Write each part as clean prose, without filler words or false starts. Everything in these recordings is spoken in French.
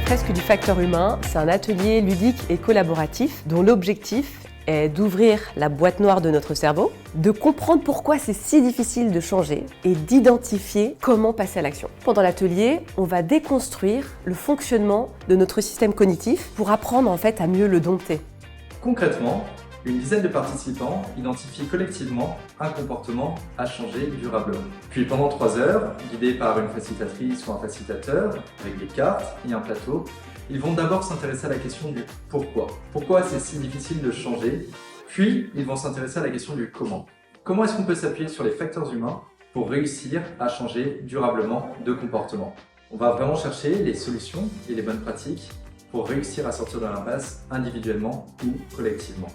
Fresque du facteur humain, c'est un atelier ludique et collaboratif dont l'objectif est d'ouvrir la boîte noire de notre cerveau, de comprendre pourquoi c'est si difficile de changer et d'identifier comment passer à l'action. Pendant l'atelier, on va déconstruire le fonctionnement de notre système cognitif pour apprendre à mieux le dompter. Concrètement, une dizaine de participants identifient collectivement un comportement à changer durablement. Puis pendant 3 heures, guidés par une facilitatrice ou un facilitateur, avec des cartes et un plateau, ils vont d'abord s'intéresser à la question du pourquoi. Pourquoi c'est si difficile de changer? Puis ils vont s'intéresser à la question du comment. Comment est-ce qu'on peut s'appuyer sur les facteurs humains pour réussir à changer durablement de comportement? On va vraiment chercher les solutions et les bonnes pratiques pour réussir à sortir de l'impasse individuellement ou collectivement.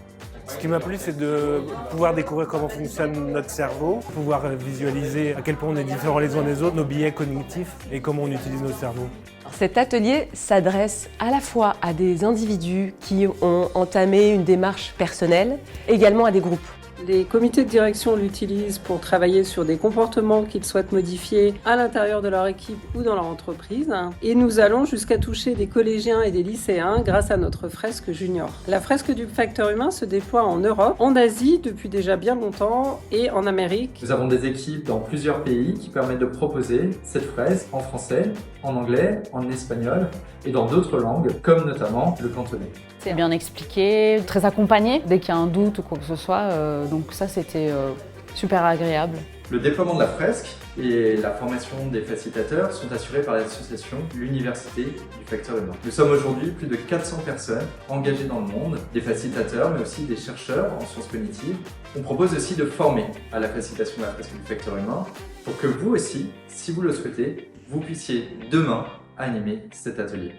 Ce qui m'a plu, c'est de pouvoir découvrir comment fonctionne notre cerveau, pouvoir visualiser à quel point on est différents les uns des autres, nos biais cognitifs et comment on utilise nos cerveaux. Cet atelier s'adresse à la fois à des individus qui ont entamé une démarche personnelle, également à des groupes. Les comités de direction l'utilisent pour travailler sur des comportements qu'ils souhaitent modifier à l'intérieur de leur équipe ou dans leur entreprise. Et nous allons jusqu'à toucher des collégiens et des lycéens grâce à notre fresque junior. La fresque du facteur humain se déploie en Europe, en Asie depuis déjà bien longtemps et en Amérique. Nous avons des équipes dans plusieurs pays qui permettent de proposer cette fresque en français, en anglais, en espagnol et dans d'autres langues, comme notamment le cantonais. C'est bien expliqué, très accompagné dès qu'il y a un doute ou quoi que ce soit, donc ça c'était super agréable. Le déploiement de la fresque et la formation des facilitateurs sont assurés par l'association L'Université du Facteur Humain. Nous sommes aujourd'hui plus de 400 personnes engagées dans le monde, des facilitateurs mais aussi des chercheurs en sciences cognitives. On propose aussi de former à la facilitation de la fresque du facteur humain pour que vous aussi, si vous le souhaitez, vous puissiez demain animer cet atelier.